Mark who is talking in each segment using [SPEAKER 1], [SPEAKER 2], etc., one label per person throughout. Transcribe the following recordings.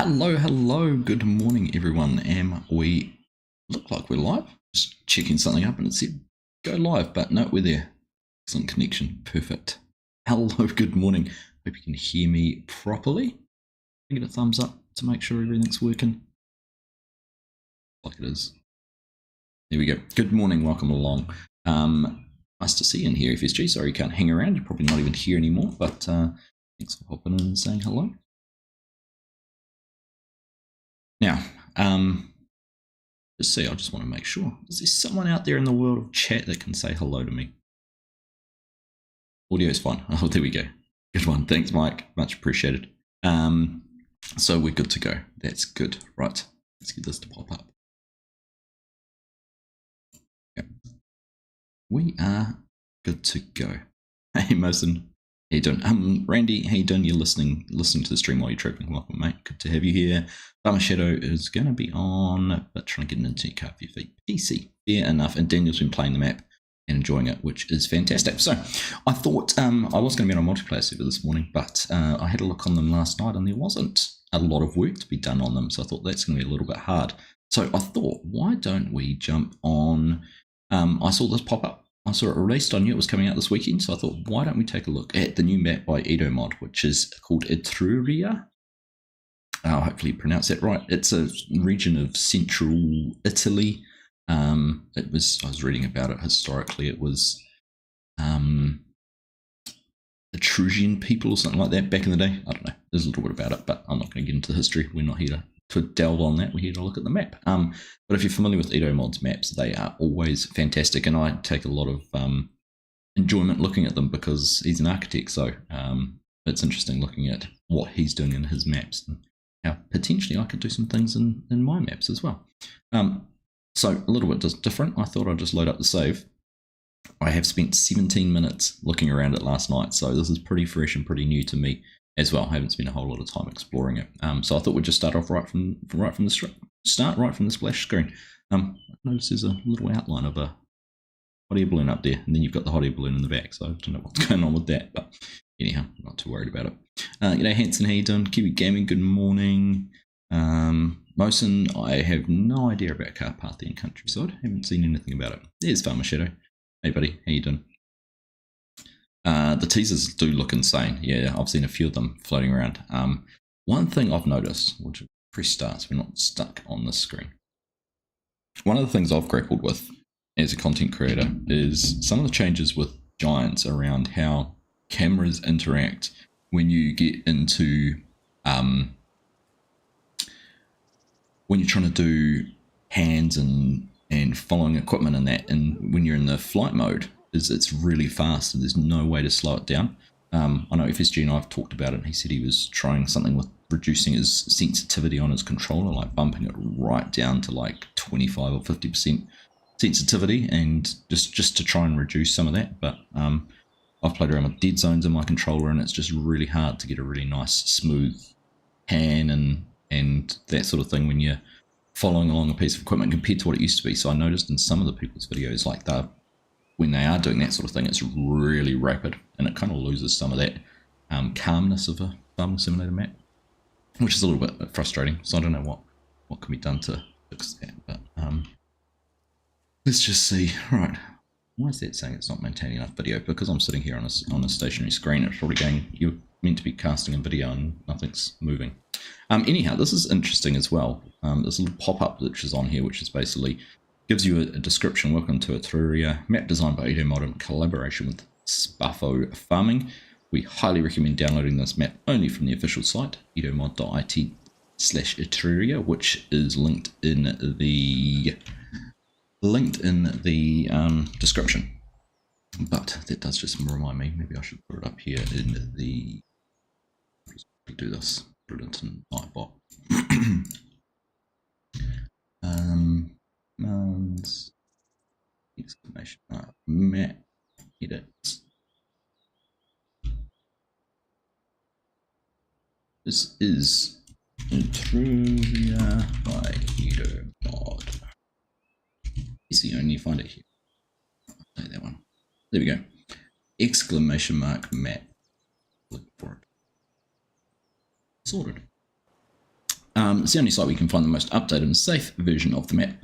[SPEAKER 1] Hello, good morning everyone. We look like we're live? Just checking something up and it said go live, but no, we're there. Excellent connection, perfect. Hello, good morning. Hope you can hear me properly. Get a thumbs up to make sure everything's working. Like it is. There we go. Good morning, welcome along. Nice to see you in here, FSG. Sorry you can't hang around, you're probably not even here anymore, but thanks for hopping in and saying hello. Now, just see, I just want to make sure. Is there someone out there in the world of chat that can say hello to me? Audio is fine. Oh, there we go. Good one. Thanks, Mike. Much appreciated. So we're good to go. That's good. Right. Let's get this to pop up. Okay. We are good to go. Hey, Mason. How you doing? Randy, how you doing? You're listening to the stream while you're traveling. Welcome, mate. Good to have you here. Farmer Shadow is going to be on, but trying to get an internet card for your feet. PC, fair enough. And Daniel's been playing the map and enjoying it, which is fantastic. So I thought I was going to be on a multiplayer server this morning, but I had a look on them last night and there wasn't a lot of work to be done on them. So I thought that's going to be a little bit hard. So I thought, why don't we jump on? I saw this pop up. I saw it released. I knew it was coming out this weekend, so I thought, why don't we take a look at the new map by Edomod, which is called ETRURIA. I'll hopefully pronounce that right. It's a region of central Italy. I was reading about it historically. It was Etruscan people or something like that back in the day. I don't know. There's a little bit about it, but I'm not going to get into the history. We're not here to delve on that. We're here to look at the map. But if you're familiar with Edomod's maps, they are always fantastic, and I take a lot of enjoyment looking at them because he's an architect, so it's interesting looking at what he's doing in his maps and how potentially I could do some things in my maps as well. So a little bit different. I thought I'd just load up the save. I have spent 17 minutes looking around it last night, so this is pretty fresh and pretty new to me as well. I haven't spent a whole lot of time exploring it. So I thought we'd just start off right from the splash screen. I notice there's a little outline of a hot air balloon up there, and then you've got the hot air balloon in the back, so I don't know what's going on with that, but anyhow, not too worried about it. G'day Hanson, how you doing? Kiwi Gaming, good morning. Mosin, I have no idea about Carpathian and Countryside. Haven't seen anything about it. There's Farmer Shadow. Hey buddy, how you doing? The teasers do look insane. Yeah, I've seen a few of them floating around. One thing I've noticed, which press start so we're not stuck on this screen. One of the things I've grappled with as a content creator is some of the changes with giants around how cameras interact when you get into when you're trying to do hands and following equipment and that, and when you're in the flight mode, it's really fast and there's no way to slow it down. I know FSG and I have talked about it, and he said he was trying something with reducing his sensitivity on his controller, like bumping it right down to like 25 or 50% sensitivity, and just to try and reduce some of that. But I've played around with dead zones in my controller, and it's just really hard to get a really nice smooth pan and that sort of thing when you're following along a piece of equipment compared to what it used to be. So I noticed in some of the people's videos, like when they are doing that sort of thing, it's really rapid, and it kind of loses some of that calmness of a farming simulator map, which is a little bit frustrating. So I don't know what can be done to fix that, but let's just see. Right, why is that saying it's not maintaining enough video? Because I'm sitting here on a stationary screen. It's probably going, you're meant to be casting a video and nothing's moving. Anyhow, this is interesting as well. There's a little pop-up which is on here, which is basically gives you a description. Welcome to ETRURIA, map designed by Edomod in collaboration with Spaffo Farming. We highly recommend downloading this map only from the official site, edomod.it/ETRURIA, which is linked in the description. But that does just remind me, maybe I should put it up here in the, do this, put it into Nightbot. Exclamation mark map edit. This is ETRURIA by Edomod. Easy, only you find it here. I'll take that one. There we go. Exclamation mark map. Look for it. Sorted. It's the only site where you can find the most updated and safe version of the map.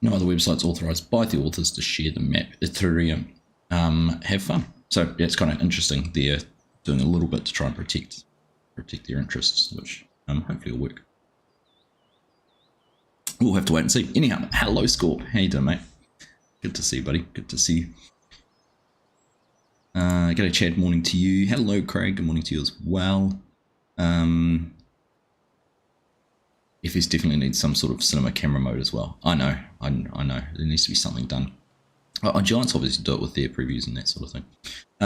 [SPEAKER 1] No other websites authorized by the authors to share the map. ETRURIA. Have fun. So yeah, it's kind of interesting. They're doing a little bit to try and protect their interests, which hopefully will work. We'll have to wait and see. Anyhow, hello Scorp. How you doing, mate? Good to see you, buddy. Good to see you. G'day Chad, morning to you. Hello Craig, good morning to you as well. FS definitely needs some sort of cinema camera mode as well. I know. There needs to be something done. Giants obviously do it with their previews and that sort of thing.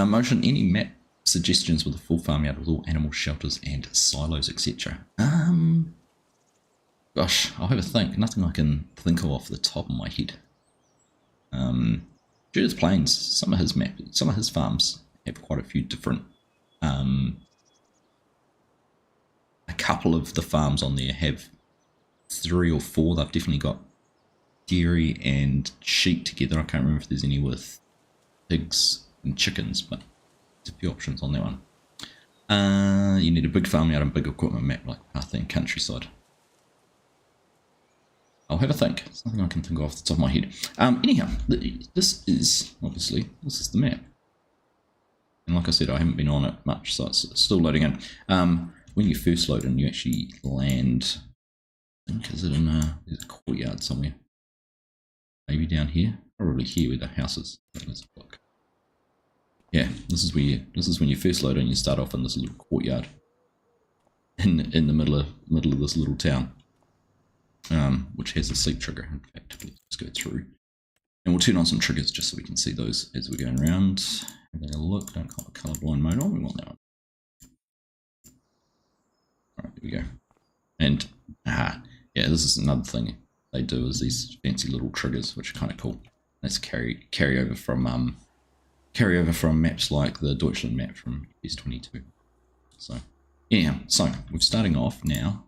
[SPEAKER 1] Motion, any map suggestions with a full farmyard with all animal shelters and silos, etc.? Gosh, I'll have a think. Nothing I can think of off the top of my head. Judith Plains, some of his farms have quite a few different. A couple of the farms on there have 3 or 4. They've definitely got dairy and sheep together. I can't remember if there's any with pigs and chickens, but there's a few options on that one. You need a big farmyard and big equipment map like Path and Countryside. I'll have a think. It's nothing I can think of off the top of my head. Anyhow, this is the map. And like I said, I haven't been on it much, so it's still loading in. When you first load in, you actually land, I think, is it in there's a courtyard somewhere? Maybe down here? Probably here where the house is. Let's look. Yeah, this is when you first load in, you start off in this little courtyard in the middle of this little town. Which has a sleep trigger. In fact, let's go through and we'll turn on some triggers just so we can see those as we're going around. Having a look, don't call it colorblind mode on, we want that one. Alright, there we go. And yeah, this is another thing they do, is these fancy little triggers, which are kind of cool. Let's carry over from maps like the Deutschland map from S22. So anyhow, so we're starting off now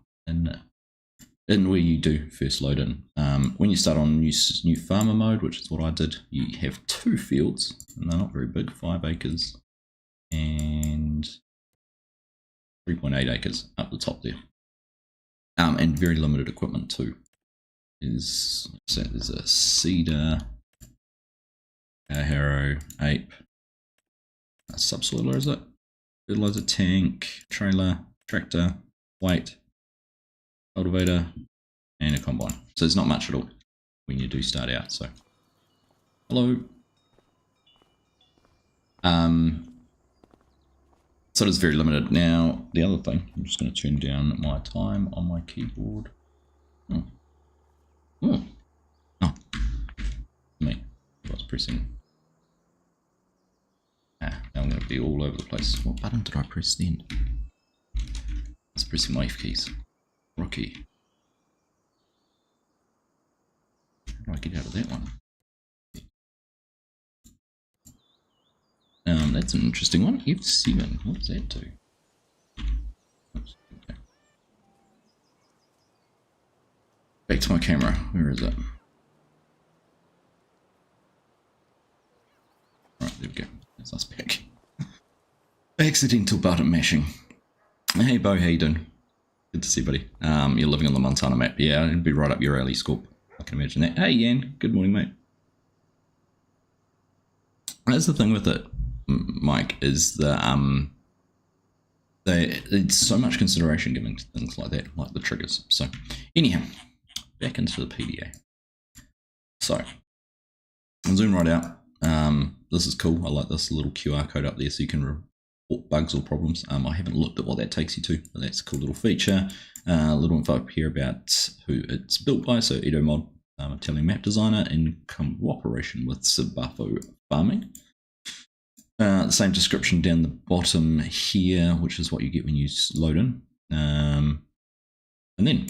[SPEAKER 1] in where you do first load in. When you start on new farmer mode, which is what I did, you have 2 fields, and they're not very big, 5 acres and 3.8 acres up the top there. And very limited equipment too. There's a seeder, a harrow, ape, a subsoiler, is it? Fertilizer tank, trailer, tractor, weight, cultivator, and a combine. So there's not much at all when you do start out. So hello. So it is very limited. Now the other thing, I'm just going to turn down my time on my keyboard. Me. I was pressing. Now I'm going to be all over the place. What button did I press then? I was pressing my F keys. Rocky. How do I get out of that one? That's an interesting one. F7. What does that do? Oops, okay. Back to my camera. Where is it? Alright, there we go. That's us back. Accidental button mashing. Hey Bo, how you doing? Good to see you, buddy. You're living on the Montana map. Yeah, it'd be right up your alley, Scorp. I can imagine that. Hey Yan, good morning, mate. That's the thing with it, Mike, is that there's so much consideration given to things like that, like the triggers. So anyhow, back into the PDA. So I'll zoom right out. This is cool. I like this little QR code up there so you can report bugs or problems. I haven't looked at what that takes you to, but that's a cool little feature. A little info up here about who it's built by. So Edomod, Italian map designer in cooperation with Sabafo Farming. The same description down the bottom here, which is what you get when you load in. And then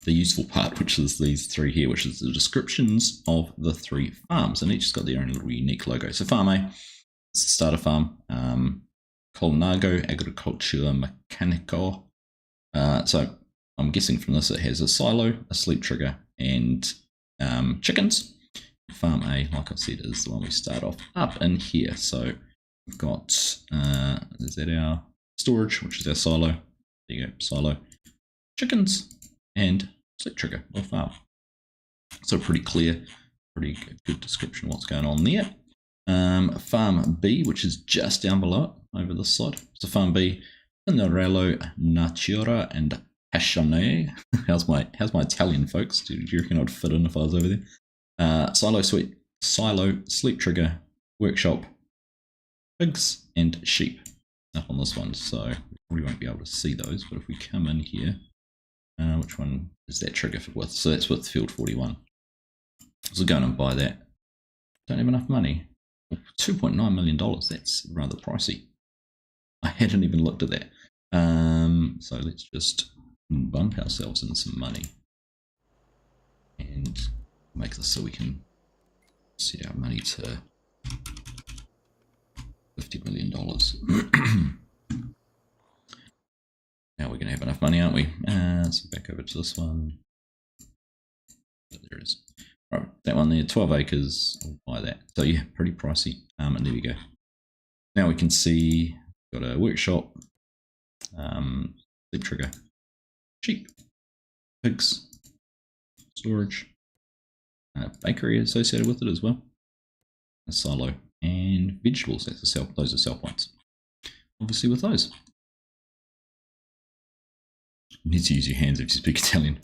[SPEAKER 1] the useful part, which is these 3 here, which is the descriptions of the 3 farms, and each has got their own little unique logo. So Farm A, it's the starter farm. Colnago Agricultura Mecanico. So I'm guessing from this it has a silo, a sleep trigger, and chickens. Farm A, like I said, is the one we start off up in here. So we've got, is that our storage, which is our silo. There you go, silo. Chickens, and Slip Trigger or farm. So pretty clear, pretty good description of what's going on there. Farm B, which is just down below it, over this side. So Farm B, Vinarello, Natura, and Pascione. How's my Italian, folks? Do you reckon I'd fit in if I was over there? Silo, Sleep Trigger, Workshop, Pigs, and Sheep up on this one. So we probably won't be able to see those, but if we come in here, which one is that trigger with? So that's with field 41. So go and buy that. Don't have enough money. $2.9 million, that's rather pricey. I hadn't even looked at that. So let's just bump ourselves in some money and make this so we can set our money to $50 million. Now we're going to have enough money, aren't we? So back over to this one. Oh, there it is. Right, that one there, 12 acres, I'll buy that. So yeah, pretty pricey. And there we go. Now we can see, got a workshop, Sleep Trigger, sheep, pigs, storage, bakery associated with it as well, a silo, and vegetables. That's a sell. Those are sell points. Obviously with those. You need to use your hands if you speak Italian.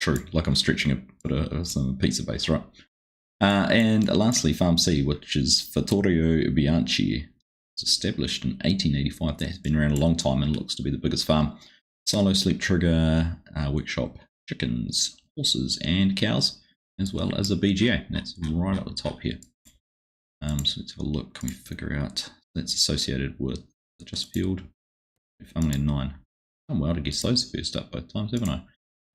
[SPEAKER 1] True, like I'm stretching a bit of some pizza base, right? And lastly, Farm C, which is Vittorio Bianchi. It's established in 1885. That has been around a long time and looks to be the biggest farm. Silo, Sleep Trigger, workshop, chickens, horses, and cows, as well as a BGA. And that's right at the top here. So let's have a look. Can we figure out that's associated with just field? Farmland 9. I'm well to guess those first up both times, haven't I?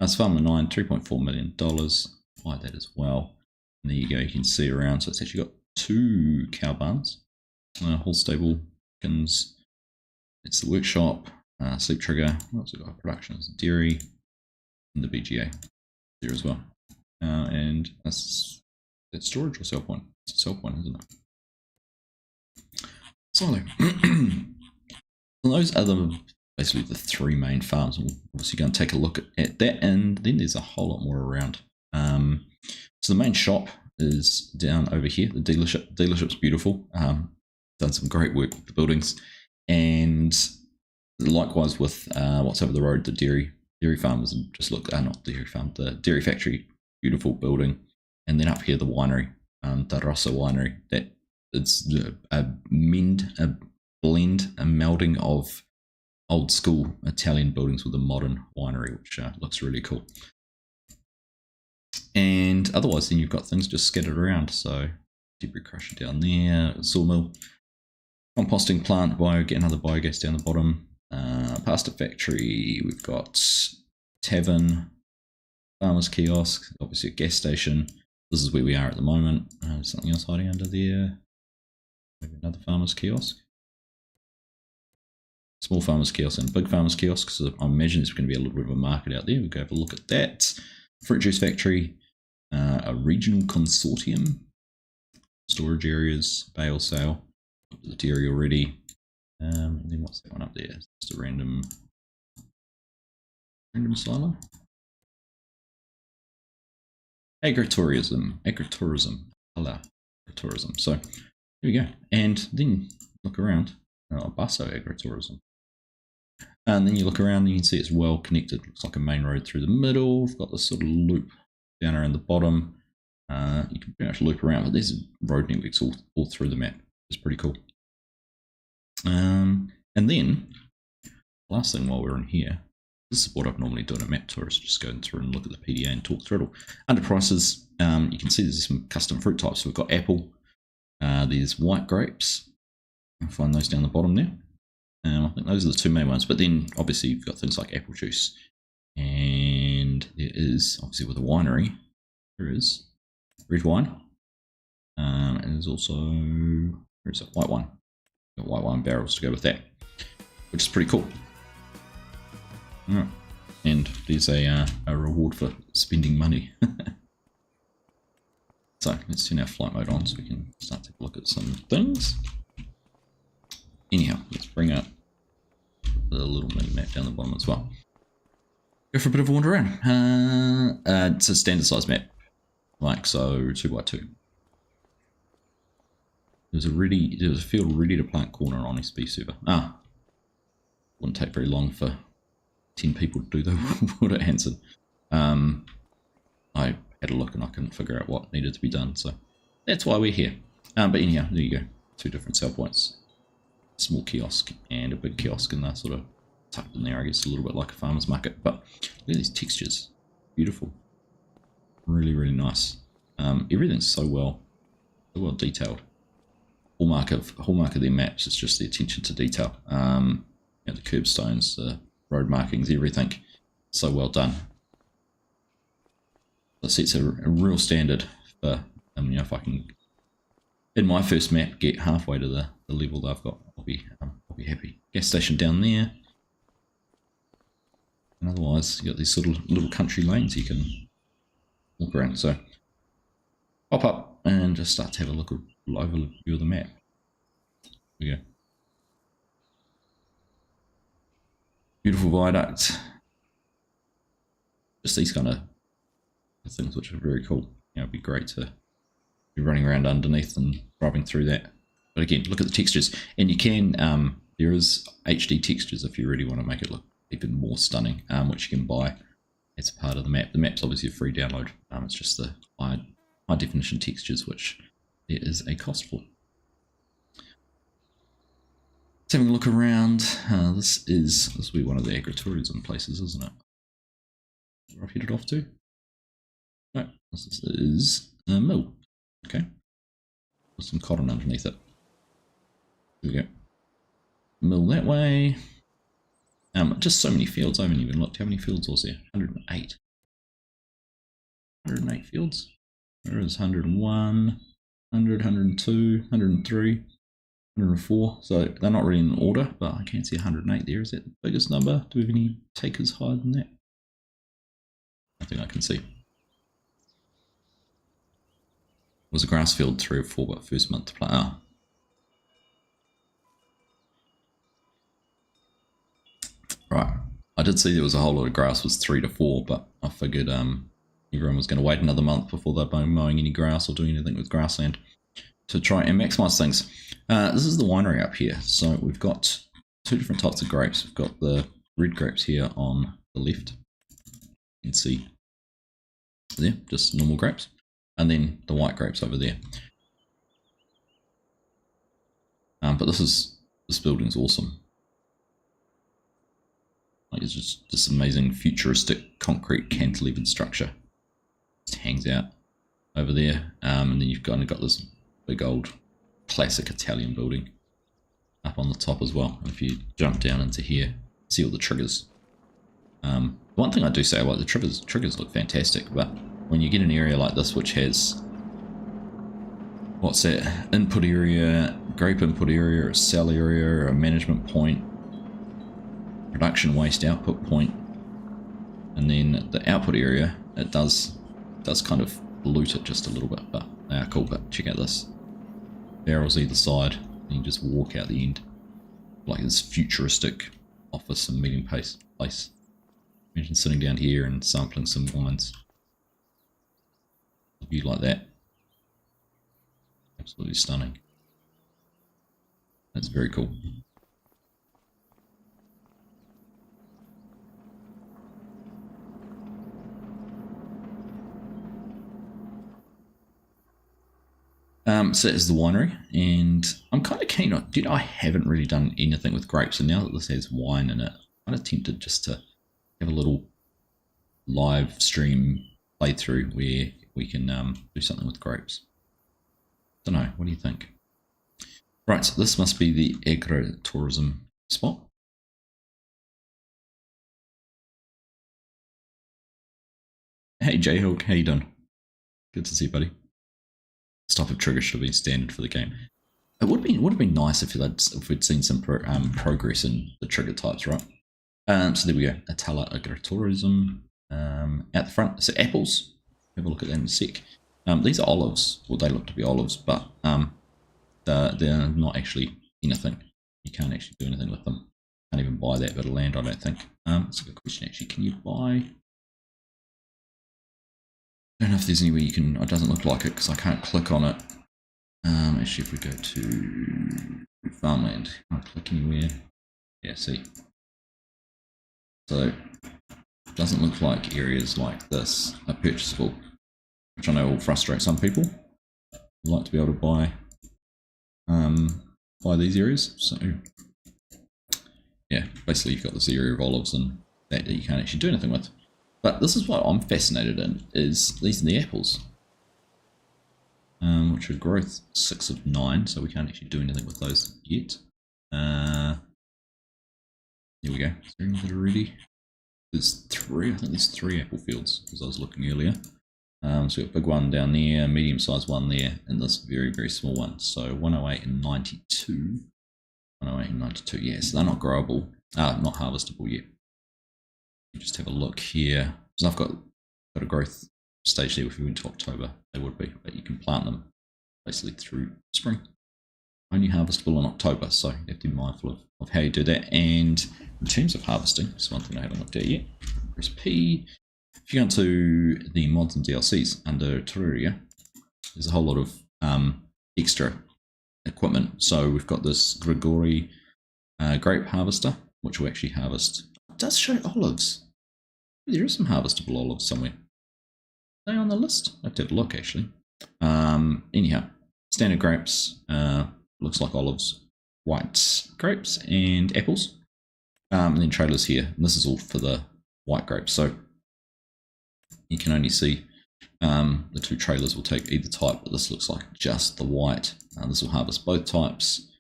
[SPEAKER 1] That's Farmland 9, $3.4 million. Buy that as well. And there you go, you can see around. So it's actually got 2 cow barns, whole stable, chickens. It's the workshop, Sleep Trigger. What else have we got? Production is dairy, and the BGA there as well. And that's storage or sell point? It's a sell point, isn't it? So those are basically the 3 main farms. We'll obviously go and take a look at that, and then there's a whole lot more around. So the main shop is down over here. The dealership's beautiful. Done some great work with the buildings, and likewise with what's over the road, the dairy farm. Just look, not dairy farm, the dairy factory. Beautiful building, and then up here the winery, the Rossa Winery. That it's a melding of old school Italian buildings with a modern winery, which looks really cool. And otherwise, then you've got things just scattered around. So debris crusher down there, sawmill, composting plant, get another biogas down the bottom, pasta factory. We've got tavern, farmer's kiosk, obviously a gas station. This is where we are at the moment. Something else hiding under there. Maybe another farmer's kiosk. Small farmers kiosk and big farmers kiosk. So I imagine there's going to be a little bit of a market out there. We'll go have a look at that. Fruit juice factory, a regional consortium, storage areas, bale sale, the dairy already. And then what's that one up there? Just a random silo. Agritourism. So here we go. And then look around. Basso agritourism. And then you look around and you can see it's well connected. Looks like a main road through the middle. We've got this sort of loop down around the bottom. You can pretty much loop around, but there's road networks all through the map. It's pretty cool. And then, last thing while we're in here, this is what I've normally done a map tour, is just going through and look at the PDA and talk through it all. Under prices, you can see there's some custom fruit types. So we've got apple, there's white grapes. I'll find those down the bottom there. I think those are the 2 main ones, but then obviously you've got things like apple juice, and there is obviously with a winery there is red wine, and there's also there's a white wine. Got white wine barrels to go with that, which is pretty cool. All right, and there's a reward for spending money. So let's turn our flight mode on so we can start to look at some things. Anyhow, let's bring up the little mini map down the bottom as well. go for a bit of a wander around. It's a standard size map, like so 2x2. There's a field ready to plant corn on SB server. Wouldn't take very long for 10 people to do the wood at Hanson. I had a look and I couldn't figure out what needed to be done, so that's why we're here. But anyhow, there you go. 2 different sell points. Small kiosk and a big kiosk, and they're sort of tucked in there, I guess, a little bit like a farmer's market. But look at these textures. Beautiful. Really, really nice. Everything's so well detailed. Hallmark of their maps is just the attention to detail. The curbstones, the road markings, everything. So well done. It sets a real standard for, if I can, in my first map, get halfway to the level that I've got, I'll be happy. Gas station down there. And otherwise, you got these sort of little country lanes you can walk around. So, pop up and just start to have a look at overview of the map. There we go. Beautiful viaduct. Just these kind of things which are very cool. It'd be great to be running around underneath and driving through that. But again, look at the textures, and you can. There is HD textures if you really want to make it look even more stunning, which you can buy as part of the map. The map's obviously a free download. It's just the high definition textures, which there is a cost for. Let's having a look around. This will be one of the agritourism places, isn't it? Where I've headed off to? No, this is a mill. Okay. With some cotton underneath it. There we go. Mill that way. Just so many fields. I haven't even looked. How many fields was there? 108. 108 fields. There is 101, 100, 102, 103, 104. So they're not really in order, but I can see 108 there. Is that the biggest number? Do we have any takers higher than that? I think I can see. Was a grass field 3 or 4, but first month to plant. Right. I did see there was a whole lot of grass was 3 to 4, but I figured everyone was going to wait another month before they're mowing any grass or doing anything with grassland to try and maximize things. This is the winery up here. So we've got 2 different types of grapes. We've got the red grapes here on the left. You can see there, just normal grapes. And then the white grapes over there. But this building's awesome. Like, it's just this amazing futuristic concrete cantilevered structure. Just hangs out over there. And then you've kind of got this big old classic Italian building up on the top as well. And if you jump down into here, see all the triggers. One thing I do say about the triggers look fantastic, but when you get an area like this which has, what's that, input area, grape input area, a cell area, a management point, production waste output point, and then the output area, it does kind of loot it just a little bit, but they are cool. But check out this. Barrels either side, and you just walk out the end. Like this futuristic office and meeting place. Imagine sitting down here and sampling some wines. A view like that. Absolutely stunning. That's very cool. So that is the winery, and I'm kind of keen on, I haven't really done anything with grapes, and now that this has wine in it, I'm kind of tempted just to have a little live stream playthrough where we can do something with grapes. Don't know, what do you think? Right, so this must be the agritourism spot. Hey J-Hulk, how you doing? Good to see you, buddy. Stop of trigger should be standard for the game. It would have been nice if we'd seen some progress in the trigger types, right? So there we go. Atala Agritourism at the front. So apples. Have a look at that in a sec. These are olives. Well, they look to be olives, but they're not actually anything. You can't actually do anything with them. Can't even buy that bit of land, I don't think. That's a good question actually. Can you buy? I don't know if there's anywhere you can. It doesn't look like it because I can't click on it. Actually, if we go to farmland, can't click anywhere. Yeah, see. So it doesn't look like areas like this are purchasable, which I know will frustrate some people. I'd like to be able to buy these areas. So yeah, basically you've got this area of olives and that you can't actually do anything with. But this is what I'm fascinated in, is these are the apples, which are growth 6 of 9, so we can't actually do anything with those yet. Here we go. Is there any that are ready? There's 3, I think there's 3 apple fields, as I was looking earlier. So we've got a big one down there, medium-sized one there, and this very, very small one. So 108 and 92. 108 and 92, yeah, so they're not growable, not harvestable yet. Just have a look here. So I've got a growth stage there. If we went to October, they would be, but you can plant them basically through spring. Only harvestable in October, so you have to be mindful of how you do that. And in terms of harvesting, it's one thing I haven't looked at yet. Press P. If you go into the mods and DLCs under ETRURIA, there's a whole lot of extra equipment. So we've got this Grigori grape harvester, which will actually harvest. It does show olives. There is some harvestable olives somewhere. Are they on the list? I have to have a look actually. Anyhow, standard grapes, looks like olives, white grapes, and apples. And then trailers here. And this is all for the white grapes. So you can only see the 2 trailers will take either type, but this looks like just the white. This will harvest both types,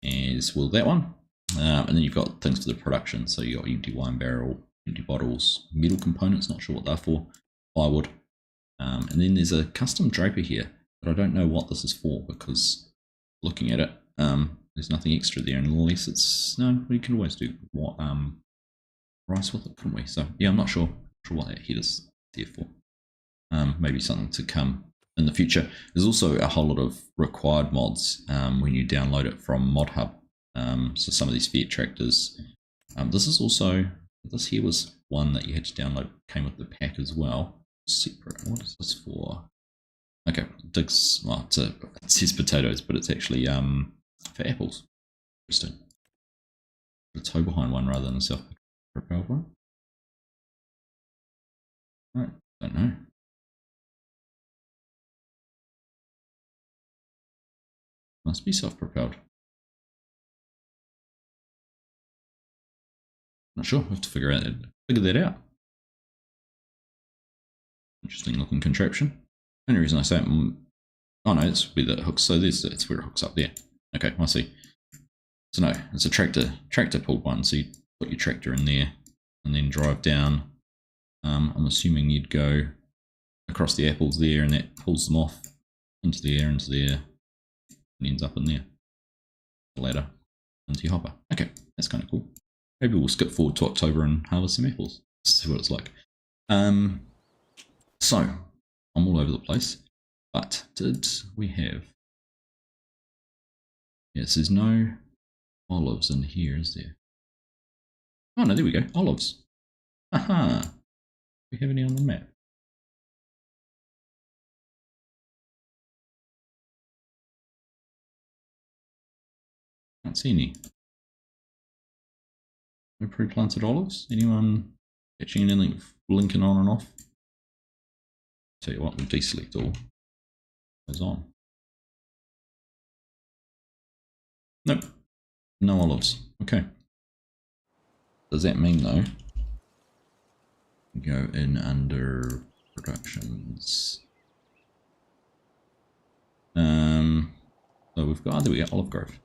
[SPEAKER 1] as will that one. And then you've got things for the production. So you've got empty wine barrel, empty bottles, metal components, not sure what they're for, plywood. And then there's a custom draper here, but I don't know what this is for because looking at it, there's nothing extra there unless it's, no, we can always do what rice with it, couldn't we? So yeah, I'm not sure what that head is there for. Maybe something to come in the future. There's also a whole lot of required mods when you download it from ModHub. So some of these Fiat tractors. This is also, this here was one that you had to download, came with the pack as well. Separate. What is this for? Okay, digs. Well, it says potatoes, but it's actually for apples. Interesting. A tow behind one rather than a self-propelled one. Right, don't know. Must be self-propelled. Not sure. We'll have to figure that out. Interesting looking contraption. Only reason I say it, oh no, it's where the hooks. So it's where it hooks up there. Okay, I see. So no, it's a tractor pulled one. So you put your tractor in there and then drive down. I'm assuming you'd go across the apples there, and that pulls them off into there, and ends up in there. The ladder into your hopper. Okay, that's kind of cool. Maybe we'll skip forward to October and harvest some apples. See what it's like. So I'm all over the place, but did we have? Yes, there's no olives in here, is there? Oh no, there we go, olives. Aha! Do we have any on the map? Can't see any. No pre-planted olives? Anyone catching anything blinking on and off? Tell you what, we'll deselect all. Goes on. Nope. No olives. Okay. Does that mean though? Go in under productions. So we've got, there we go, olive grove.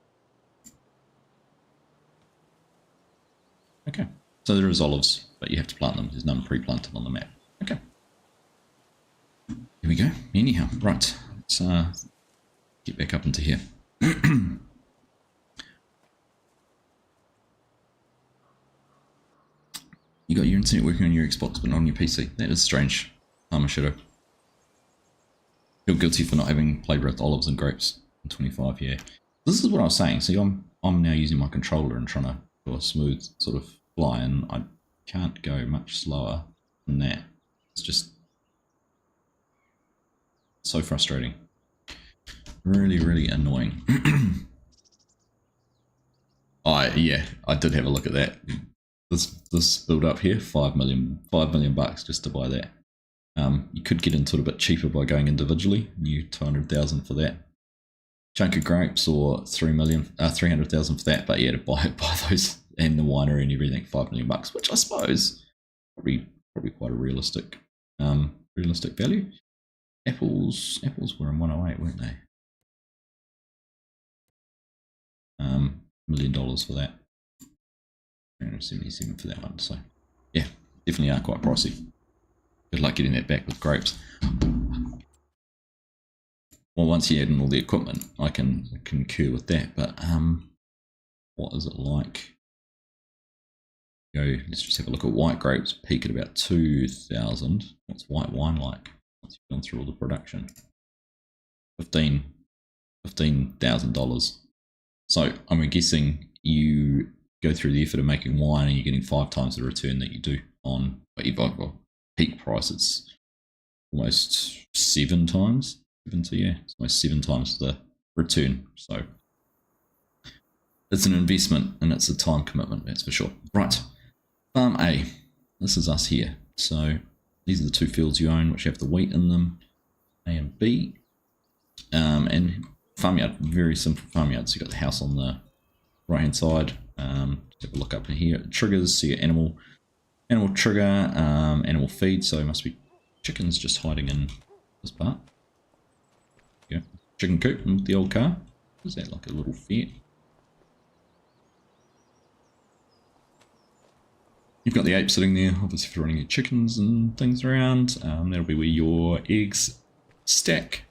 [SPEAKER 1] Okay. So there is olives, but you have to plant them. There's none pre-planted on the map. Okay. Here we go. Anyhow, right. Let's get back up into here. You got your internet working on your Xbox but not on your PC. That is strange. Armor Shadow. Feel guilty for not having played with olives and grapes in 25, yeah. This is what I was saying. See, I'm now using my controller and trying to or a smooth sort of fly, and I can't go much slower than that. It's just so frustrating. Really, really annoying. Yeah, I did have a look at that. This build up here, $5 million bucks just to buy that. You could get into it a bit cheaper by going individually. You 200,000 for that chunk of grapes, or 300,000 for that. But yeah, to buy those and the winery and everything, $5 million bucks, which I suppose probably quite a realistic value. Apples were in 108, weren't they? $1 million for that. 377 for that one. So yeah, definitely are quite pricey. Good luck getting that back with grapes. Well, once you add in all the equipment, I can concur with that. But what is it like? Let's just have a look at white grapes. Peak at about 2,000. What's white wine like once you've gone through all the production? $15,000. So I'm guessing you go through the effort of making wine and you're getting 5 times the return that you do on peak price. It's almost 7 times. It's almost 7 times the return. So it's an investment and it's a time commitment, that's for sure. Right, Farm A. This is us here. So these are the 2 fields you own, which have the wheat in them, A and B. And farmyard, very simple farmyard. So you've got the house on the right hand side. Have a look up in here. Triggers, so your animal trigger, animal feed. So it must be chickens just hiding in this part. Yeah, chicken coop with the old car. Is that like a little fair? You've got the ape sitting there, obviously for running your chickens and things around. That'll be where your eggs stack.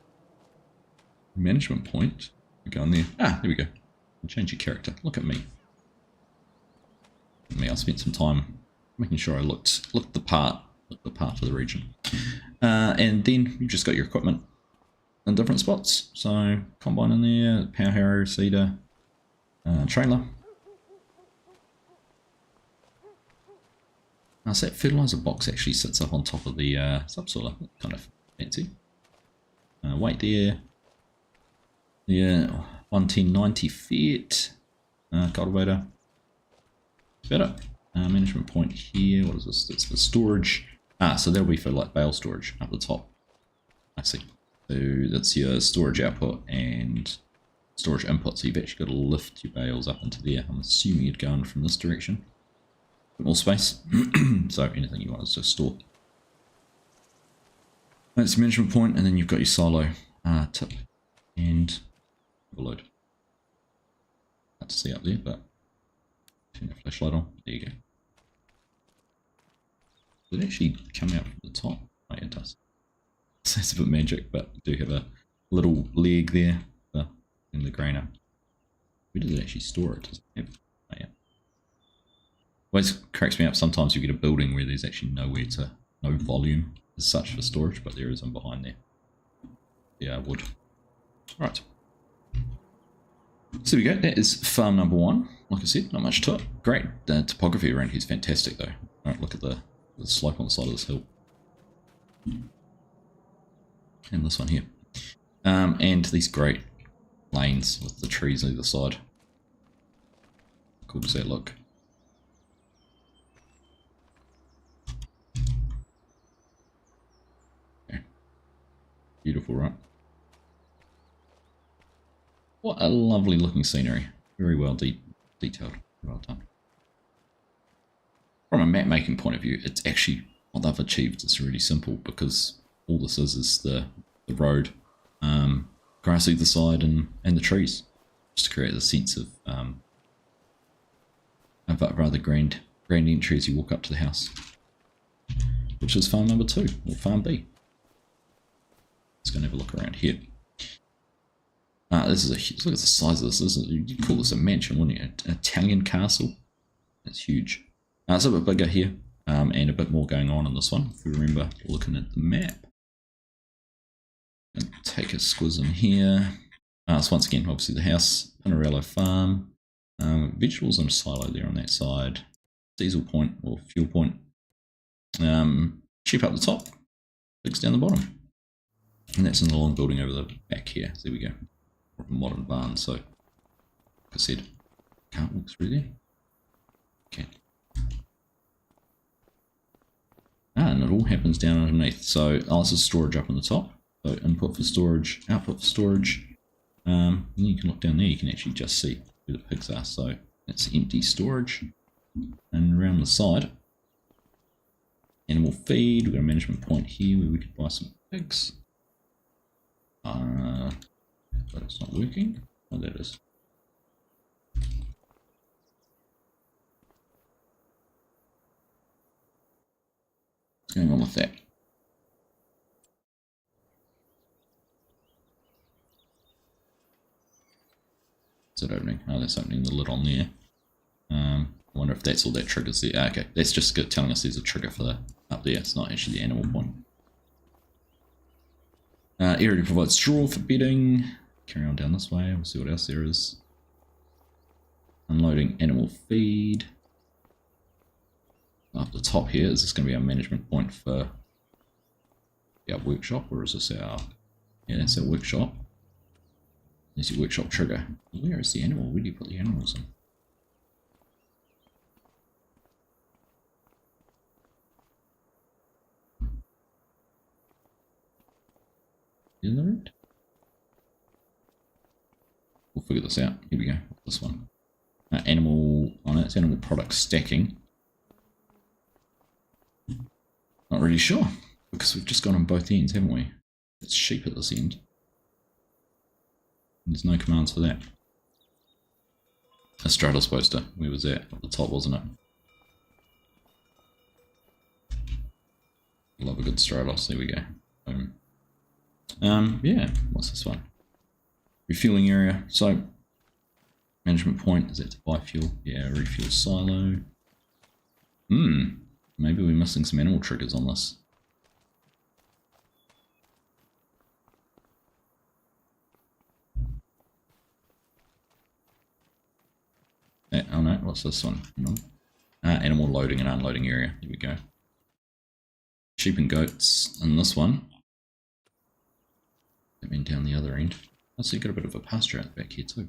[SPEAKER 1] Management point. Go on there. There we go. Change your character. Look at me. I spent some time making sure I looked the part for the region. And then you've just got your equipment in different spots. So combine in there, power harrow, seeder, trailer. So that fertilizer box actually sits up on top of the subsoiler. Kind of fancy. Weight there. Yeah, 11090 feet. Cultivator. Better. Management point here. What is this? It's for storage. So that'll be for like bale storage up the top. I see. So that's your storage output and storage input. So you've actually got to lift your bales up into there. I'm assuming you'd go in from this direction. Bit more space. So anything you want to store. That's the management point, and then you've got your silo tip and overload. Hard to see up there, but turn the flashlight on. There you go. Did it actually come out from the top? Oh, yeah, it does. So that's a bit magic, but you do have a little leg there in the grain up. Where does it actually store it? Does it have? Oh, yeah. Always cracks me up. Sometimes you get a building where there's actually no volume as such for storage, but there is one behind there. Yeah, wood. Alright. So there we go. That is farm number 1. Like I said, not much to it. Great. The topography around here is fantastic, though. Alright, look at the slope on the side of this hill. And this one here. And these great lanes with the trees on either side. Cool does that look? Okay. Beautiful, right? What a lovely looking scenery. Very well detailed. Well done. From a map making point of view, it's actually what they've achieved is really simple, because all this is the road, grass either side, and the trees, just to create the sense of rather grand entry as you walk up to the house, which is farm number 2, or farm B. Let's go and have a look around here. This is a huge, look at the size of this. You'd call this a mansion, wouldn't you? An Italian castle. That's huge. It's a bit bigger here, and a bit more going on in this one. If we remember looking at the map. And take a squiz in here. So once again, obviously the house, Pinarello Farm. Vegetables in a silo there on that side. Diesel point or fuel point. Sheep up the top, pigs down the bottom. And that's in the long building over the back here. So there we go. Modern barn, so like I said, can't walk through there. Okay. And it all happens down underneath. So this is storage up on the top. So input for storage, output for storage. And you can look down there, you can actually just see where the pigs are. So that's empty storage. And around the side, animal feed. We've got a management point here where we could buy some pigs. But it's not working. Oh, that is. What's going on with that? Is it opening? Oh, that's opening the lid on there. I wonder if that's all that triggers there. Okay, that's just telling us there's a trigger for the up there. It's not actually the animal point. Area to provide straw for bedding. Carry on down this way. We'll see what else there is. Unloading animal feed. Up the top here, is this going to be our management point for our workshop, or is this our... Yeah, that's our workshop. There's your workshop trigger. Where is the animal? Where do you put the animals in? In the route? We'll figure this out. Here we go. This one. Animal on it. It's animal product stacking. Not really sure, because we've just gone on both ends, haven't we? It's sheep at this end. There's no commands for that. A straddle's poster. Where was that? At the top, wasn't it? Love a good straddles. There we go. Yeah. What's this one? Refueling area. So, management point. Is that to buy fuel? Yeah, refuel silo. Maybe we're missing some animal triggers on this. Oh no, what's this one? Animal loading and unloading area. Here we go. Sheep and goats. And this one. That went down the other end. Oh, so you got a bit of a pasture out the back here too.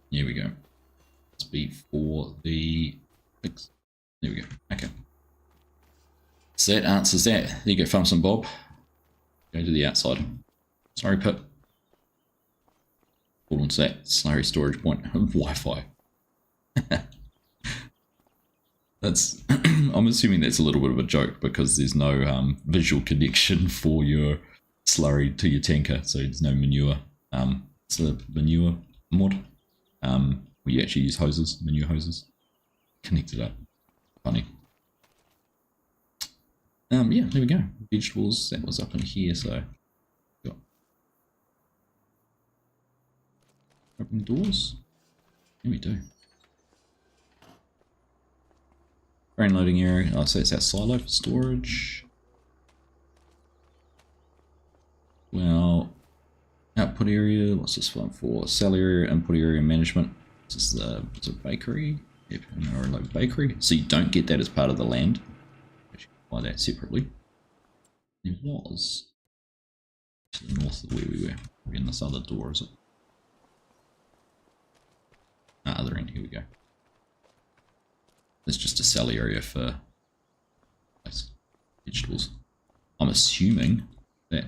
[SPEAKER 1] Here we go. Let's be for the pigs. There we go. Okay. So that answers that. There you go, Farms and Bob. Go to the outside. Sorry, Pip. Hold on to that slurry storage point. Wi-Fi. That's. I'm assuming that's a little bit of a joke because there's no visual connection for your slurry to your tanker, so there's no manure. It's a manure mod. Where you actually use hoses, manure hoses. Connected up. Funny. Yeah, there we go. Vegetables, that was up in here, so got open doors. Here we do. Grain loading area. Oh, so it's our silo for storage. Well, output area. What's this one for? Sell area, input area management. This is the bakery. Yep, no bakery. So you don't get that as part of the land. You should buy that separately. There was to the north of where we were. We're in this other door, is it? Other end. Here we go. It's just a sell area for vegetables. I'm assuming that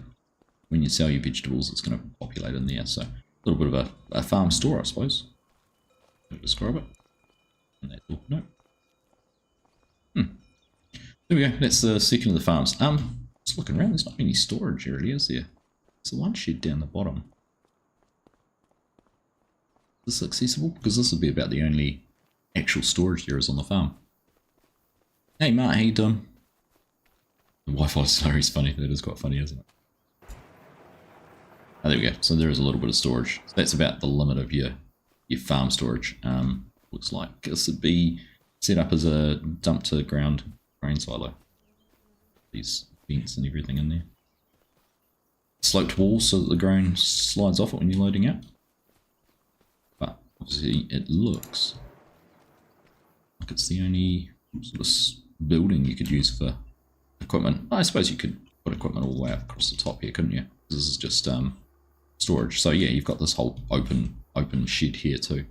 [SPEAKER 1] when you sell your vegetables, it's going to populate in there. So a little bit of a farm store, I suppose. Describe it. And that's all. No. There we go. That's the second of the farms. Just looking around. There's not any storage area, is there? There's one shed down the bottom. Is this accessible? Because this would be about the only actual storage there is on the farm. Hey Matt, how you doing? The Wi-Fi slurry is funny. That is quite funny, isn't it? Oh, there we go. So there is a little bit of storage. So that's about the limit of your farm storage. Looks like this would be set up as a dump to ground grain silo. These vents and everything in there. sloped walls so that the grain slides off it when you're loading out. But obviously it looks like it's the only sort of building you could use for equipment. I suppose you could put equipment all the way up across the top here, couldn't you? This is just storage. So yeah, you've got this whole open shed here too.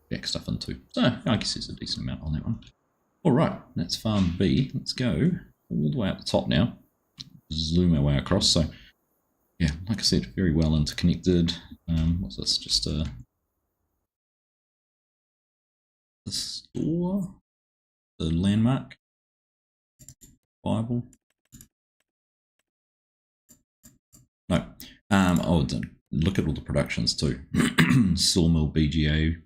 [SPEAKER 1] Back stuff into. So I guess there's a decent amount on that one. Alright, that's farm B. Let's go all the way up the top now. Zoom our way across. So yeah, like I said, very well interconnected. What's this? Just a store? The landmark? Bible? No. Oh, look at all the productions too. Sawmill, BGA,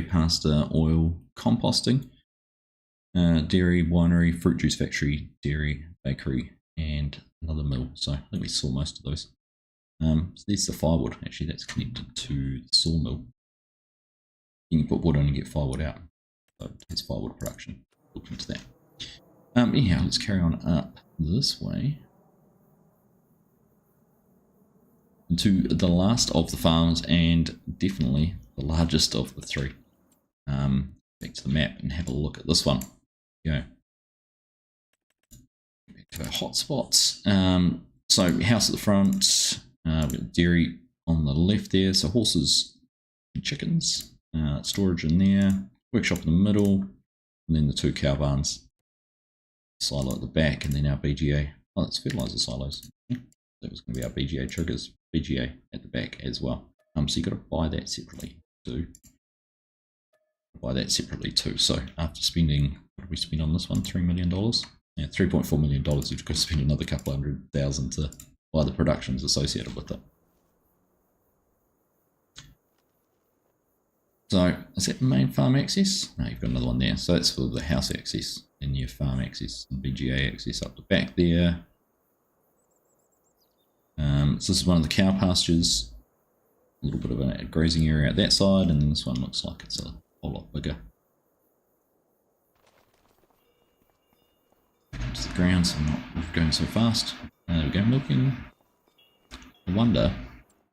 [SPEAKER 1] pasta, oil, composting, dairy, winery, fruit juice factory, dairy, bakery, and another mill. So I think we saw most of those. So there's the firewood. Actually, that's connected to the sawmill. You can put wood on and get firewood out. So it's firewood production. Look into that. Anyhow, let's carry on up this way into the last of the farms and definitely the largest of the three. Back to the map and have a look at this one. Go. Back to our hotspots. So house at the front, we've got dairy on the left there, so horses and chickens, storage in there, workshop in the middle, and then the two cow barns. Silo at the back, and then our BGA. Oh, that's fertilizer silos. That was going to be our BGA triggers. BGA at the back as well. So you've got to buy that separately too. So after spending, what did we spend on this one? $3 million? Yeah, $3.4 million. You've got to spend another couple $100,000 to buy the productions associated with it. So is that the main farm access? No, you've got another one there. So that's for the house access and your farm access and BGA access up the back there. So this is one of the cow pastures. A little bit of a grazing area at that side, and then this one looks like it's a whole lot bigger. To the ground, so I'm not going so fast. There we go, milking. I wonder,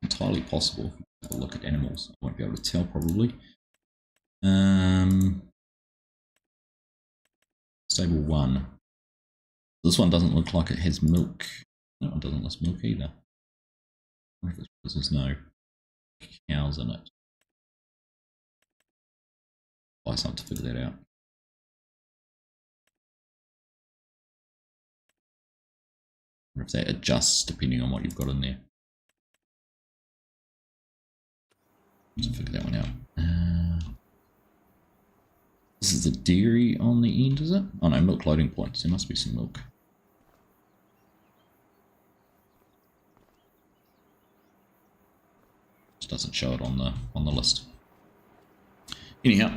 [SPEAKER 1] entirely possible, if I look at animals, I won't be able to tell probably. Stable 1. This one doesn't look like it has milk. That one doesn't list milk either. I wonder if it's because there's no cows in it. Buy something to figure that out. I wonder if that adjusts depending on what you've got in there. Just figure that one out. This is the dairy on the end, is it? Oh no, milk loading points. There must be some milk. Doesn't show it on the list. Anyhow,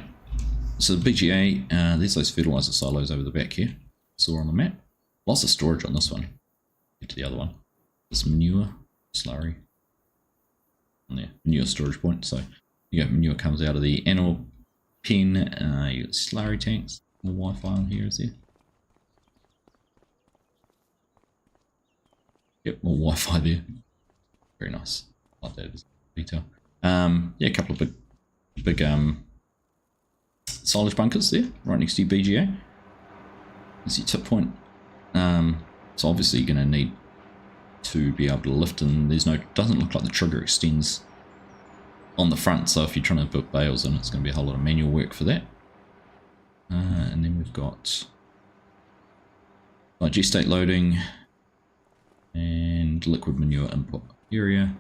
[SPEAKER 1] so the BGA, there's those fertilizer silos over the back here. Saw on the map. Lots of storage on this one. Get to the other one. This manure slurry. On there, manure storage point. So you got manure comes out of the animal pen. You got slurry tanks. More Wi-Fi on here, is there? Yep, more Wi-Fi there. Very nice. Like that. Detail. Yeah, a couple of big silage bunkers there, right next to your BGA. That's your tip point. So obviously you're going to need to be able to lift, and doesn't look like the trigger extends on the front. So if you're trying to put bales in, it's going to be a whole lot of manual work for that. And then we've got digestate loading and liquid manure input area.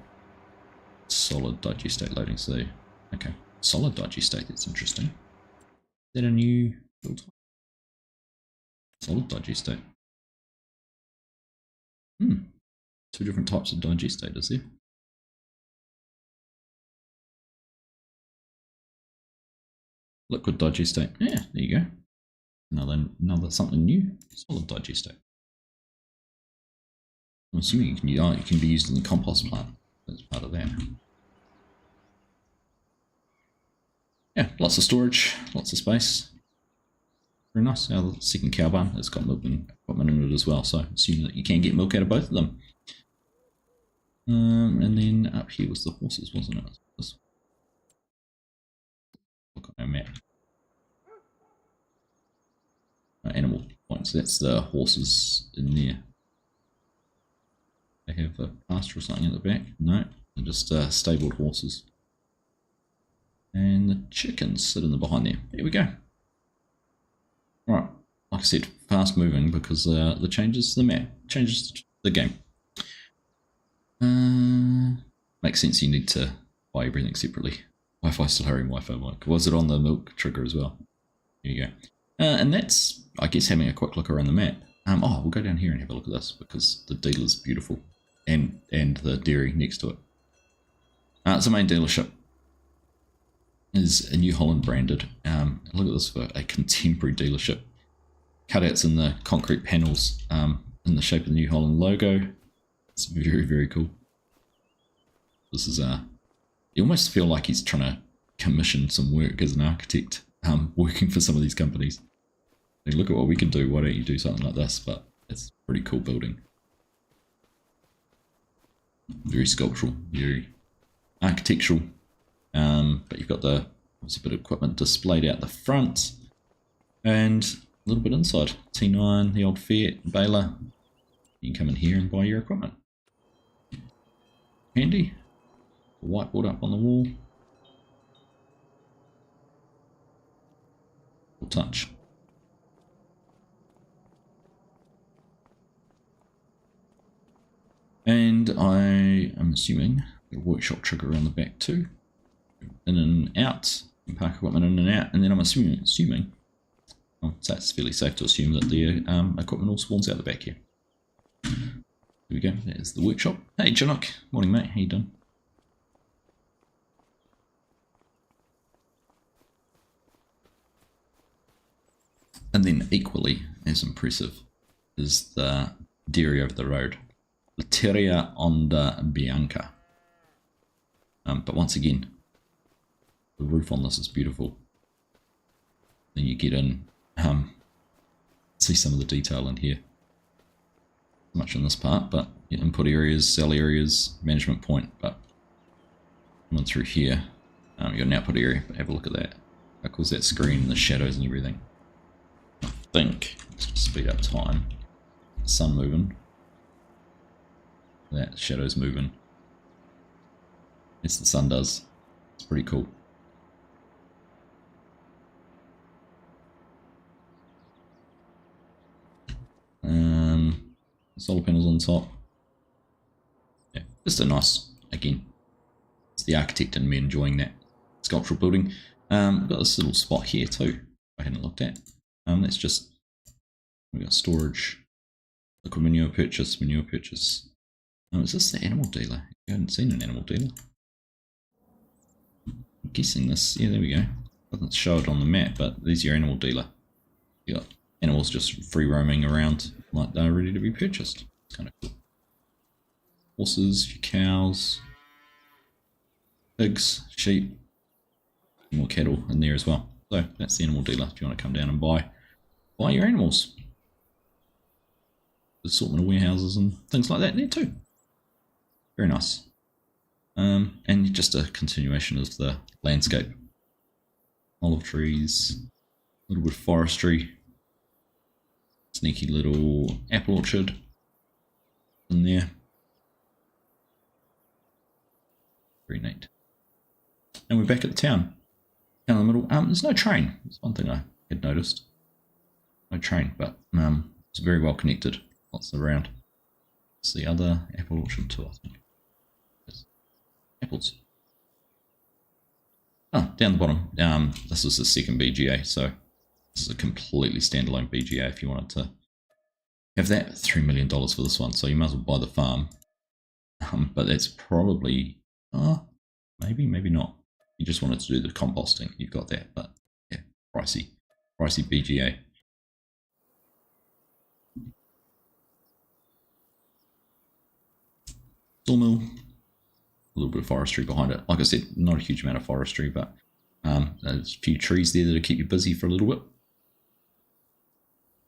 [SPEAKER 1] Solid digestate loading. So okay, solid digestate, that's interesting. Is that a new build type? Solid digestate. Two different types of digestate, is there? Liquid digestate. Yeah, there you go. Another something new. Solid digestate. I'm assuming it can be used in the compost plant. That's part of that. Yeah, lots of storage, lots of space. Very nice. Now the second cow barn has got milk and equipment in it as well, so assuming that you can get milk out of both of them. And then up here was the horses, wasn't it? Let's look at our map. Animal points. That's the horses in there. They have a pasture or something at the back. No, they're just stabled horses. And the chickens sit in the behind there. There we go. Right, like I said, fast moving because the changes the map, changes the game. Makes sense. You need to buy everything separately. Wi-Fi still hurrying, Wi-Fi mic. Was it on the milk trigger as well? There you go. And that's, I guess, having a quick look around the map. Oh, we'll go down here and have a look at this because the dealer's beautiful, and the dairy next to it. It's a main dealership. Is a New Holland branded. Look at this for a contemporary dealership. Cutouts in the concrete panels in the shape of the New Holland logo. It's very, very cool. This is you almost feel like he's trying to commission some work as an architect, working for some of these companies. Like, look at what we can do. Why don't you do something like this? But it's a pretty cool building. Very sculptural, very architectural. But you've got there's a bit of equipment displayed out the front, and a little bit inside. T9, the old Fiat, baler. You can come in here and buy your equipment. Handy. A whiteboard up on the wall. We'll touch. And I am assuming a workshop trigger around the back too. In and out. And park equipment in and out. And then I'm assuming well, so it's fairly safe to assume that the equipment all spawns out the back here. Here we go. There's the workshop. Hey, Chinook. Morning, mate. How you doing? And then equally as impressive is the dairy over the road. ETRURIA Onda Bianca. But once again, the roof on this is beautiful. Then you get in, see some of the detail in here. Not much in this part, but your input areas, cell areas, management point. But coming through here, you've got an output area. But have a look at that. How cool is that screen, the shadows and everything. I think, let's just speed up time. The sun moving. That shadow's moving. Yes, the sun does. It's pretty cool. Solar panels on top. Yeah, just a nice, again, it's the architect and me enjoying that sculptural building. We've got this little spot here too, I hadn't looked at. That's just, we've got storage, liquid manure purchase, is this the animal dealer? You haven't seen an animal dealer. I'm guessing this, yeah, there we go. Doesn't show it on the map, but there's your animal dealer. You got animals just free roaming around like they're ready to be purchased. It's kind of cool. Horses, your cows, pigs, sheep, more cattle in there as well. So that's the animal dealer if you want to come down and buy your animals. Assortment of warehouses and things like that in there too. Very nice. And just a continuation of the landscape. Olive trees, a little bit of forestry, sneaky little apple orchard in there. Very neat. And we're back at the town. Down in the middle. There's no train. That's one thing I had noticed. No train, but it's very well connected. Lots around. It's the other apple orchard too, I think. Apples. Oh, down the bottom. This is the second BGA, so this is a completely standalone BGA if you wanted to have that. $3 million for this one, so you might as well buy the farm. But that's probably, maybe not. You just wanted to do the composting, you've got that, but yeah, pricey BGA. Sawmill. A little bit of forestry behind it. Like I said, not a huge amount of forestry, but there's a few trees there that'll keep you busy for a little bit.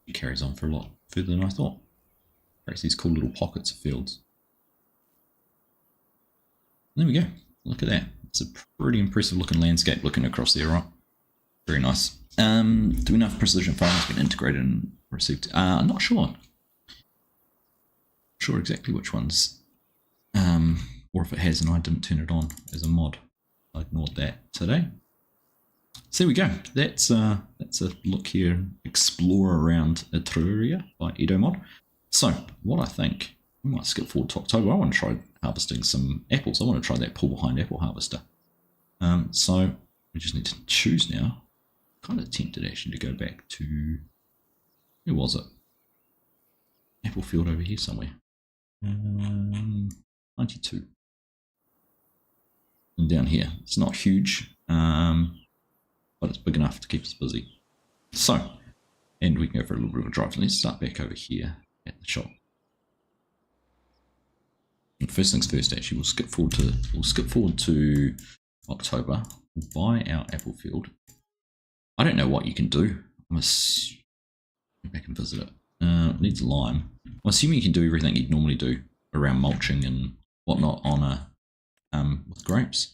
[SPEAKER 1] It carries on for a lot further than I thought. Creates these cool little pockets of fields. There we go. Look at that. It's a pretty impressive looking landscape looking across there, right? Very nice. Do we know if precision farming has been integrated and received? I'm not sure. Not sure exactly which ones. Or if it has and I didn't turn it on as a mod. I ignored that today. So there we go. That's a look here, explore around ETRURIA by Edomod. So what I think, we might skip forward to October. I want to try harvesting some apples. I want to try that pull behind apple harvester. So we just need to choose now. Kind of tempted actually to go back to, where was it? Apple field over here somewhere. 92. And down here, it's not huge, but it's big enough to keep us busy. So, and we can go for a little bit of a drive. Let's start back over here at the shop. And first things first, actually, we'll skip forward to October. We'll buy our apple field. I don't know what you can do. I must go back and visit it. It needs lime. I'm assuming you can do everything you'd normally do around mulching and whatnot on a with grapes.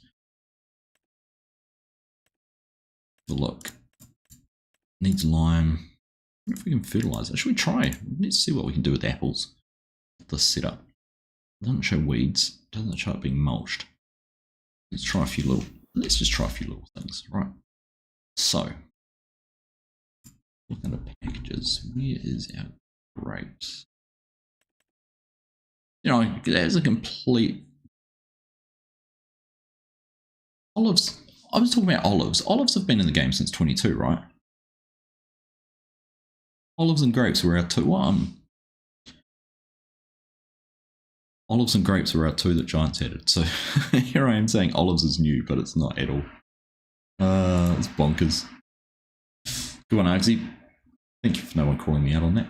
[SPEAKER 1] But look, needs lime. I wonder if we can fertilize it. Should we try? Let's see what we can do with apples. This setup. It doesn't show weeds. It doesn't show it being mulched. Let's try a few little. Let's just try a few little things. Right. So, looking at packages. Where is our grapes? You know, there's a complete olives. I was talking about olives. Olives have been in the game since 22, right? Olives and grapes were our two. Olives and grapes were our two that Giants added. So here I am saying olives is new, but it's not at all. It's bonkers. Good one, Argsy. Thank you for no one calling me out on that.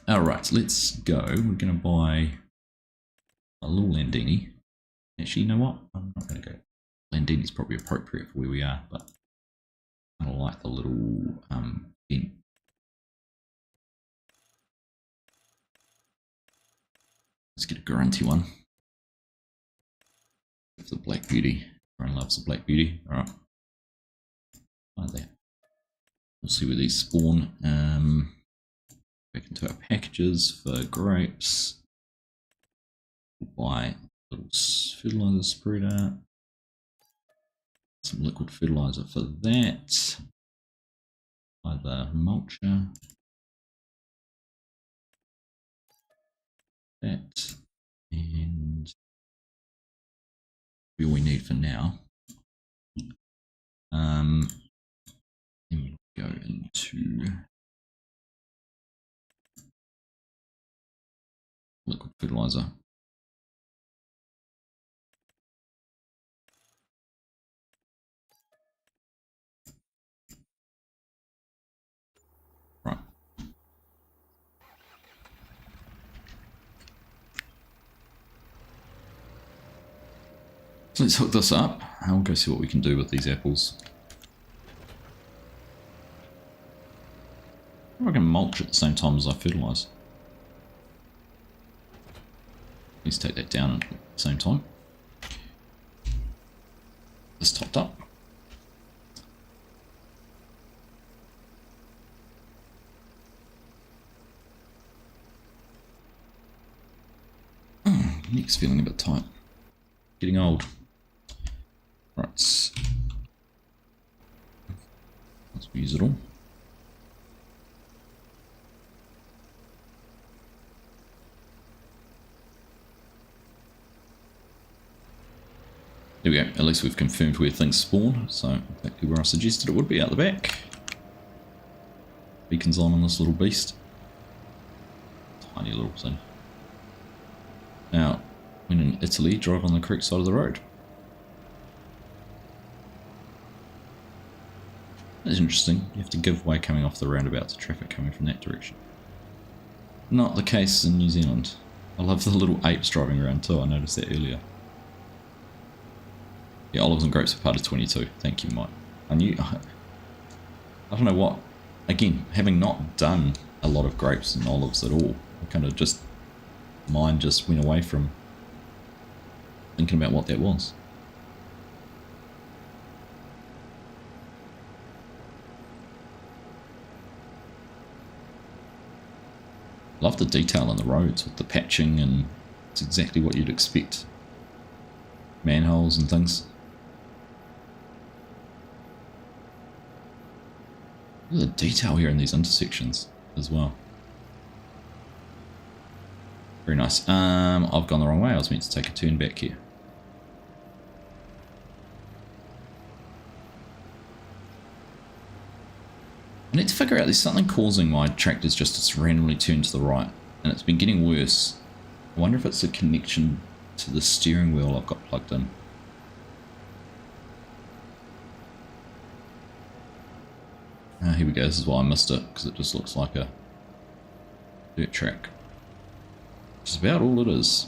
[SPEAKER 1] Alright, let's go. We're going to buy a little Landini. Actually, you know what? I'm not going to go. Landini's probably appropriate for where we are, but I don't like the little bin. Let's get a grunty one. The Black Beauty. Everyone loves the Black Beauty. Alright. Like that. We'll see where these spawn. Back into our packages for grapes. We'll buy a little fertilizer spreader. Some liquid fertilizer for that. Buy the mulcher. That. And all we need for now. Then we go into liquid fertilizer. Right. So let's hook this up. I'll go see what we can do with these apples. I can mulch at the same time as I fertilize. Let's take that down at the same time. This topped up. Neck's feeling a bit tight. Getting old. Right. Let's use it all. There we go, at least we've confirmed where things spawn, so exactly where I suggested it would be, out the back. Beacons on this little beast. Tiny little thing. Now, when in Italy, drive on the correct side of the road. That's interesting, you have to give way coming off the roundabout to traffic coming from that direction. Not the case in New Zealand. I love the little apes driving around too, I noticed that earlier. Yeah, olives and grapes are part of 22. Thank you, Mike. I don't know what. Again, having not done a lot of grapes and olives at all, I kind of just, mine just went away from thinking about what that was. Love the detail in the roads with the patching, and it's exactly what you'd expect. Manholes and things. Look at the detail here in these intersections as well. Very nice. I've gone the wrong way. I was meant to take a turn back here. I need to figure out, there's something causing my tractors just to randomly turn to the right, and it's been getting worse. I wonder if it's a connection to the steering wheel I've got plugged in. Here we go. This is why I missed it, because it just looks like a dirt track. Which is about all it is.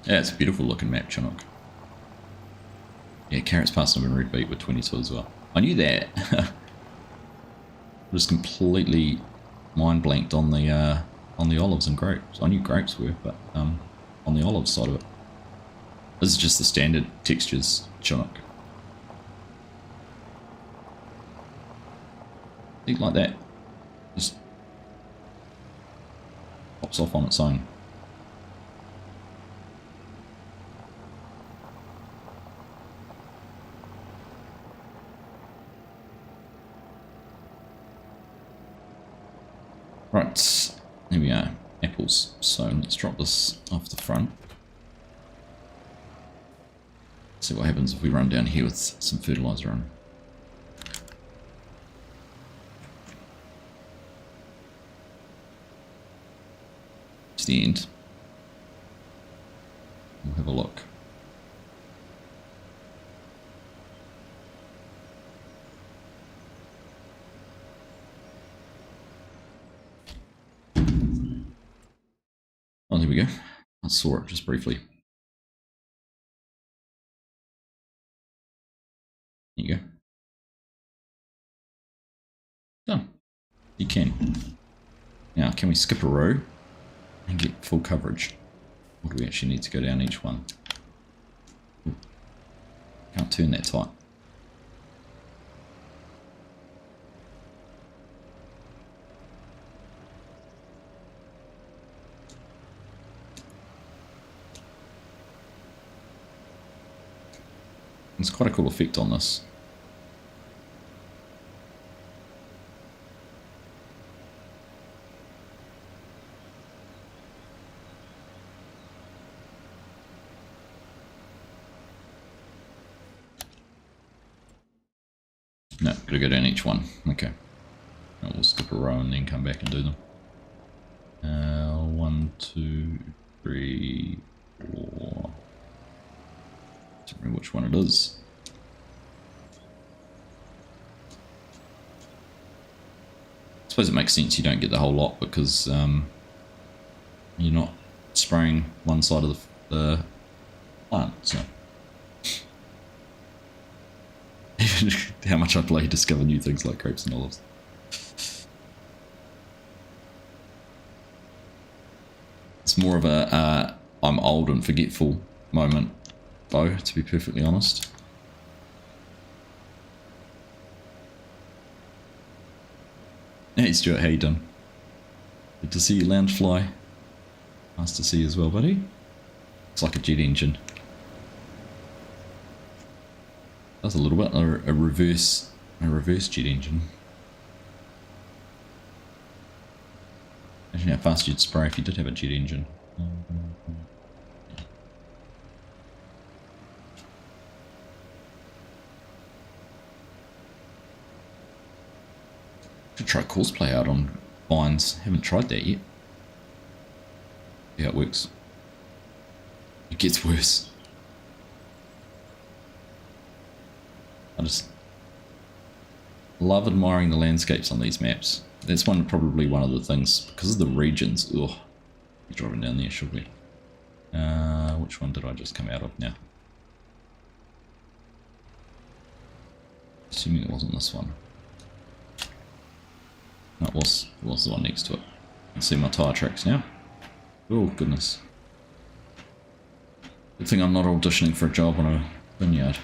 [SPEAKER 1] Yeah, it's a beautiful looking map, Chinook. Yeah, carrots passing up in red beet with 22 as well. I knew that. Just completely mind blanked on the olives and grapes. I knew grapes were, but on the olive side of it. This is just the standard textures, Chinook. Think like that. Just pops off on its own. Right, there we are. Apples. So let's drop this off the front. See what happens if we run down here with some fertilizer on. To the end. We'll have a look. Oh, there we go. I saw it just briefly. There you go. Done. You can. Now, can we skip a row and get full coverage? Or do we actually need to go down each one? Ooh. Can't turn that tight. It's quite a cool effect on this. No, gotta go down each one. Okay. We'll skip a row and then come back and do them. 1, 2, 3, 4. Don't remember which one it is. I suppose it makes sense you don't get the whole lot because you're not spraying one side of the plant. So how much I play discover new things like grapes and olives. It's more of a I'm old and forgetful moment, though, to be perfectly honest. Hey Stuart, how you doing? Good to see you, Loungefly. Nice to see you as well, buddy. It's like a jet engine. Does a little bit, a reverse jet engine. Imagine how fast you'd spray if you did have a jet engine. Should try cosplay out on vines. Haven't tried that yet. See how it works. It gets worse. I just love admiring the landscapes on these maps. That's probably one of the things, because of the regions. Ugh, we're driving down there, should we? Which one did I just come out of now? Assuming it wasn't this one. No, it was the one next to it. You can see my tyre tracks now. Oh, goodness. Good thing I'm not auditioning for a job on a vineyard.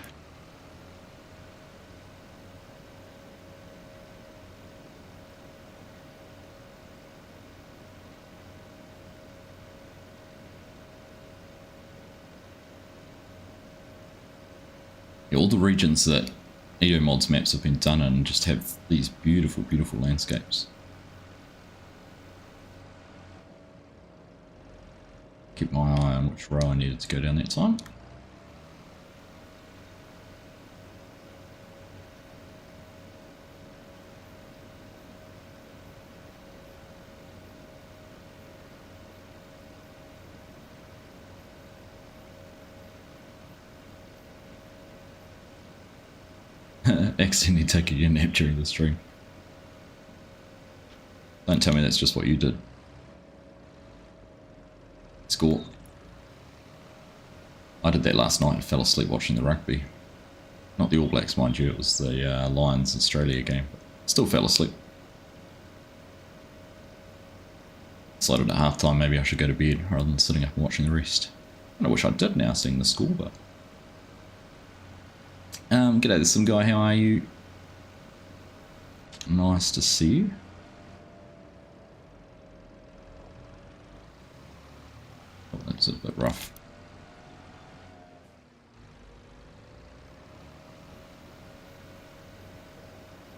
[SPEAKER 1] Yeah, all the regions that Edomod's maps have been done in just have these beautiful, beautiful landscapes. Keep my eye on which row I needed to go down that time. Accidentally taking your nap during the stream. Don't tell me that's just what you did. Score. I did that last night and fell asleep watching the rugby. Not the All Blacks, mind you, it was the Lions Australia game. Still fell asleep. Decided at half time maybe I should go to bed rather than sitting up and watching the rest. And I wish I did now seeing the score, but... G'day, there's some guy, how are you? Nice to see you. Oh, that's a bit rough.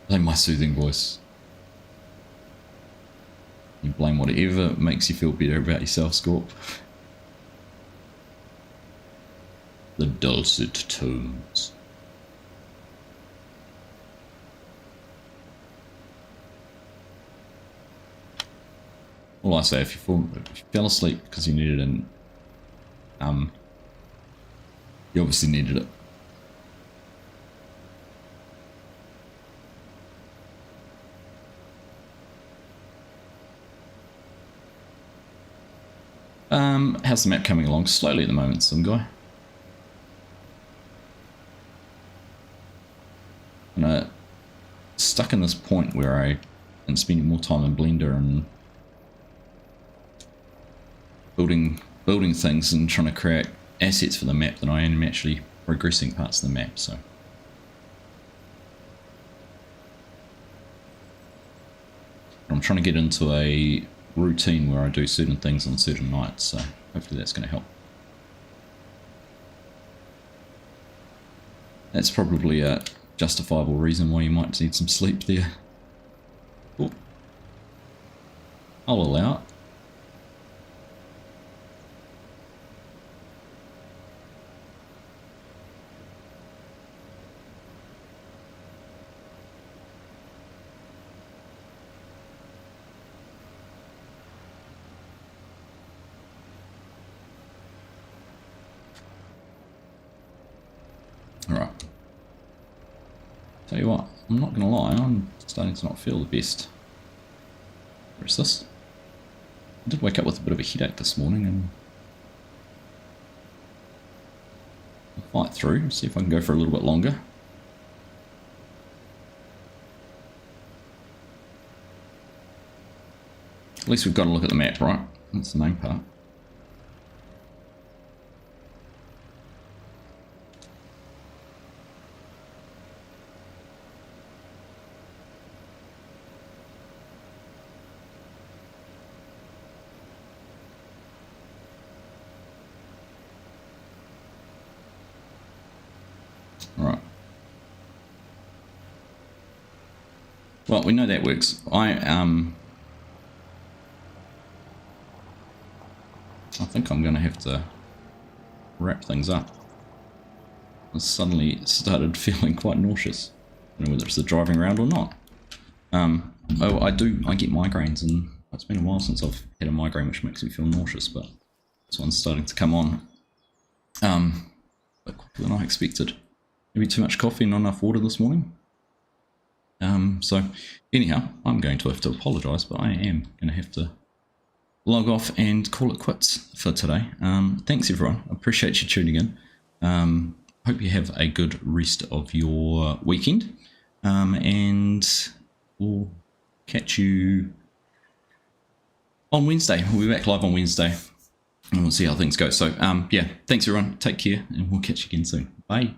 [SPEAKER 1] Blame my soothing voice. You blame whatever makes you feel better about yourself, Scorp. The dulcet tones. All I say, if you fell asleep because you needed an, you obviously needed it. How's the map coming along? Slowly at the moment, some guy. And stuck in this point where I am spending more time in Blender and building things and trying to create assets for the map than I am actually progressing parts of the map, so. I'm trying to get into a routine where I do certain things on certain nights, so hopefully that's going to help. That's probably a justifiable reason why you might need some sleep there. Ooh. I'll allow it. Alright. Tell you what, I'm not gonna lie, I'm starting to not feel the best. Where is this? I did wake up with a bit of a headache this morning and I'll fight through, see if I can go for a little bit longer. At least we've got to look at the map, right? That's the main part. Right. Well, we know that works. I think I'm going to have to wrap things up. I suddenly started feeling quite nauseous. I don't know whether it's the driving around or not. Oh, I get migraines, and it's been a while since I've had a migraine, which makes me feel nauseous, but this one's starting to come on. But quicker than I expected. Maybe too much coffee and not enough water this morning. So anyhow, I'm going to have to apologise, but I am going to have to log off and call it quits for today. Thanks everyone, I appreciate you tuning in. Hope you have a good rest of your weekend, and we'll catch you on Wednesday. We'll be back live on Wednesday and we'll see how things go. So, yeah, thanks everyone. Take care, and we'll catch you again soon. Bye.